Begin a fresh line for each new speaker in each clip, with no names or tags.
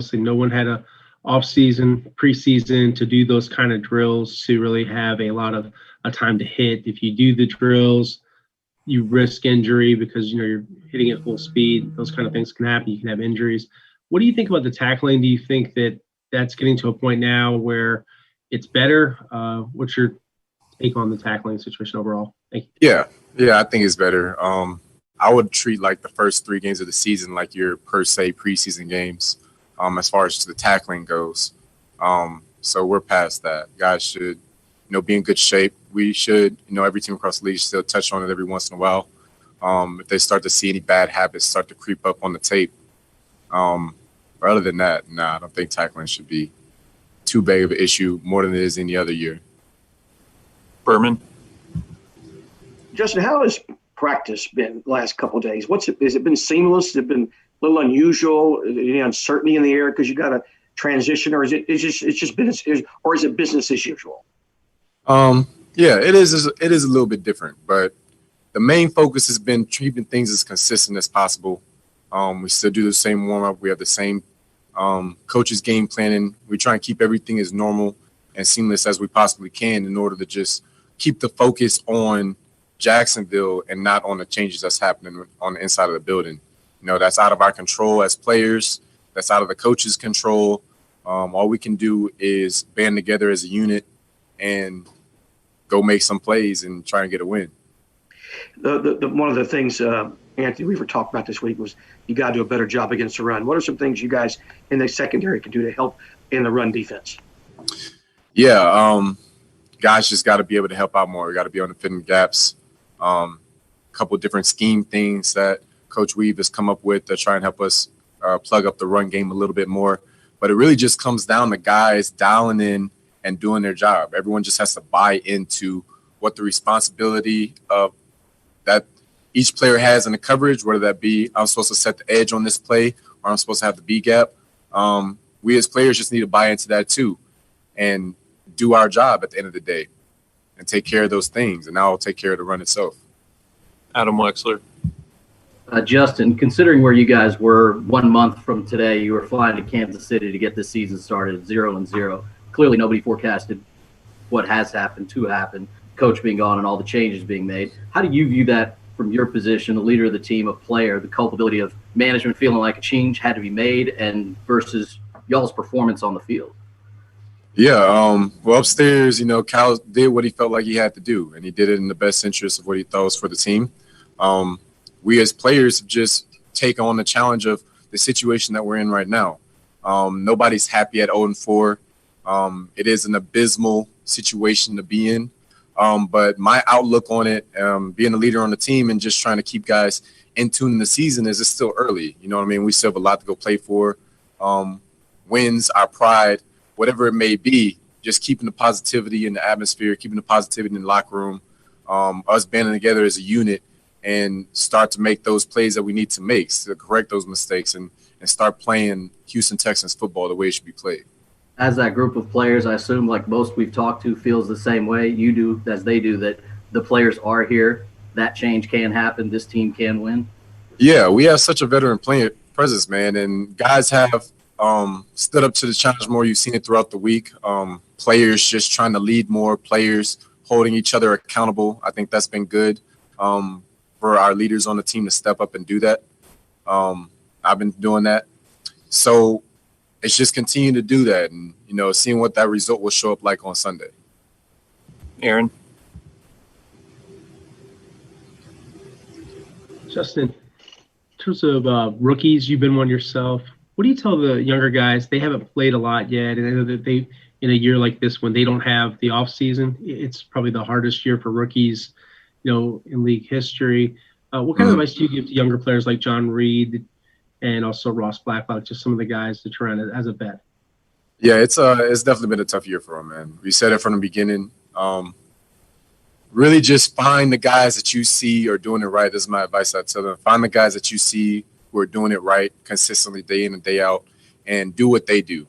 obviously no one had a off season, preseason to do those kind of drills to really have a lot of a time to hit. If you do the drills, you risk injury because you're hitting at full speed. Those kind of things can happen. You can have injuries. What do you think about the tackling? Do you think that that's getting to a point now where it's better? What's your take on the tackling situation overall? Thank
you. Yeah, I think it's better. I would treat like the first 3 games of the season like your per se preseason games, as far as the tackling goes. So we're past that. Guys should, be in good shape. We should, every team across the league still touch on it every once in a while. If they start to see any bad habits start to creep up on the tape. But other than that, I don't think tackling should be too big of an issue more than it is any other year.
Berman.
Justin, how has practice been the last couple of days? Has it been seamless? Has it been a little unusual? Any uncertainty in the air because you got to transition, or is it business, or is it business as usual?
Yeah, it is. It is a little bit different, but the main focus has been keeping things as consistent as possible. We still do the same warm up. We have the same coaches game planning. We try and keep everything as normal and seamless as we possibly can in order to just keep the focus on Jacksonville and not on the changes that's happening on the inside of the building. That's out of our control as players. That's out of the coach's control. All we can do is band together as a unit and go make some plays and try and get a win.
One of the things, Anthony, we were talking about this week was you got to do a better job against the run. What are some things you guys in the secondary can do to help in the run defense?
Yeah, guys just got to be able to help out more. We got to be on the fitting gaps. A couple of different scheme things that Coach Weave has come up with to try and help us plug up the run game a little bit more. But it really just comes down to guys dialing in and doing their job. Everyone just has to buy into what the responsibility of that each player has in the coverage, whether that be I'm supposed to set the edge on this play or I'm supposed to have the B gap. We as players just need to buy into that too and do our job at the end of the day and take care of those things. And now I'll take care of the run itself.
Adam Wexler.
Justin, considering where you guys were 1 month from today, you were flying to Kansas City to get this season started at 0-0. Clearly nobody forecasted what has happened to happen, coach being gone and all the changes being made. How do you view that from your position, the leader of the team, a player, the culpability of management feeling like a change had to be made and versus y'all's performance on the field?
Yeah, well, upstairs, Cal did what he felt like he had to do, and he did it in the best interest of what he thought was for the team. We as players just take on the challenge of the situation that we're in right now. Nobody's happy at 0-4. It is an abysmal situation to be in. But my outlook on it, being a leader on the team and just trying to keep guys in tune in the season is it's still early. You know what I mean? We still have a lot to go play for. Wins, our pride, whatever it may be, just keeping the positivity in the atmosphere, keeping the positivity in the locker room, us banding together as a unit and start to make those plays that we need to make to correct those mistakes and start playing Houston Texans football the way it should be played.
As that group of players, I assume like most we've talked to feels the same way you do as they do, that the players are here, that change can happen, this team can win?
Yeah, we have such a veteran player presence, man, and guys have stood up to the challenge more. You've seen it throughout the week. Players just trying to lead more, players holding each other accountable. I think that's been good for our leaders on the team to step up and do that. I've been doing that. So it's just continue to do that and, seeing what that result will show up like on Sunday.
Aaron.
Justin, in terms of rookies, you've been one yourself. What do you tell the younger guys? They haven't played a lot yet, and I know that they, in a year like this, when they don't have the off season, it's probably the hardest year for rookies, in league history. What kind of advice do you give to younger players like John Reid and also Ross Blacklock, just some of the guys that you're around as a vet?
Yeah, it's definitely been a tough year for him, man. We said it from the beginning. Really just find the guys that you see are doing it right. This is my advice I tell them. Find the guys that you see who are doing it right consistently day in and day out and do what they do.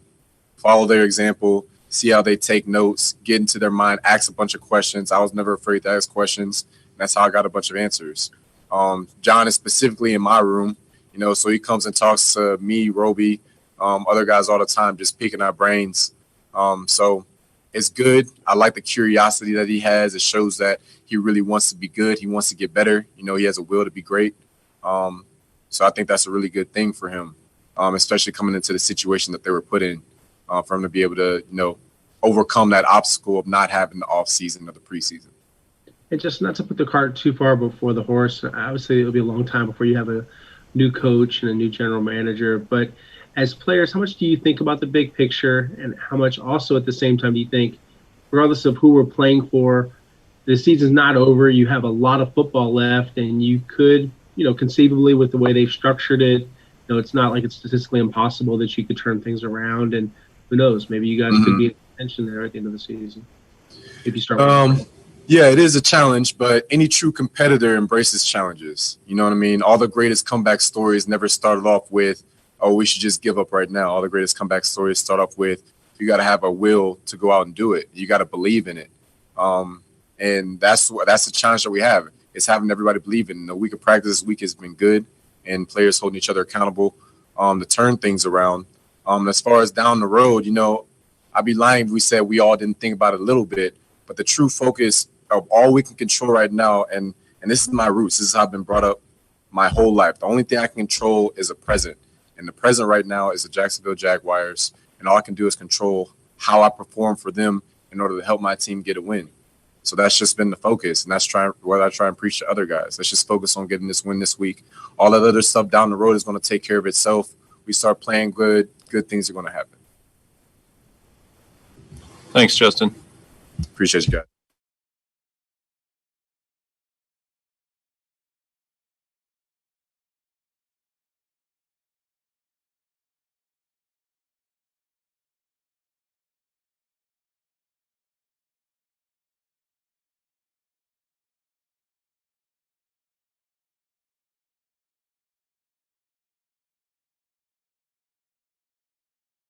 Follow their example, see how they take notes, get into their mind, ask a bunch of questions. I was never afraid to ask questions. That's how I got a bunch of answers. John is specifically in my room, so he comes and talks to me, Roby, other guys all the time, just picking our brains. So it's good. I like the curiosity that he has. It shows that he really wants to be good. He wants to get better. He has a will to be great. So I think that's a really good thing for him, especially coming into the situation that they were put in, for him to be able to, overcome that obstacle of not having the off season or the preseason.
And just not to put the cart too far before the horse, obviously it'll be a long time before you have a new coach and a new general manager. But as players, how much do you think about the big picture, and how much also at the same time do you think, regardless of who we're playing for, the season's not over, you have a lot of football left, and you could, conceivably with the way they've structured it, it's not like it's statistically impossible that you could turn things around, and who knows, maybe you guys could be in contention there at the end of the season if you start with
Yeah, it is a challenge, but any true competitor embraces challenges. You know what I mean? All the greatest comeback stories never started off with, oh, we should just give up right now. All the greatest comeback stories start off with, you got to have a will to go out and do it. You got to believe in it. And that's the challenge that we have, is having everybody believe in it. The week of practice this week has been good, and players holding each other accountable to turn things around. As far as down the road, I'd be lying if we said we all didn't think about it a little bit, but the true focus of all we can control right now, and this is my roots, this is how I've been brought up my whole life. The only thing I can control is the present. And the present right now is the Jacksonville Jaguars, and all I can do is control how I perform for them in order to help my team get a win. So that's just been the focus, and that's what I try and preach to other guys. Let's just focus on getting this win this week. All that other stuff down the road is going to take care of itself. We start playing good things are going to happen.
Thanks, Justin.
Appreciate you guys.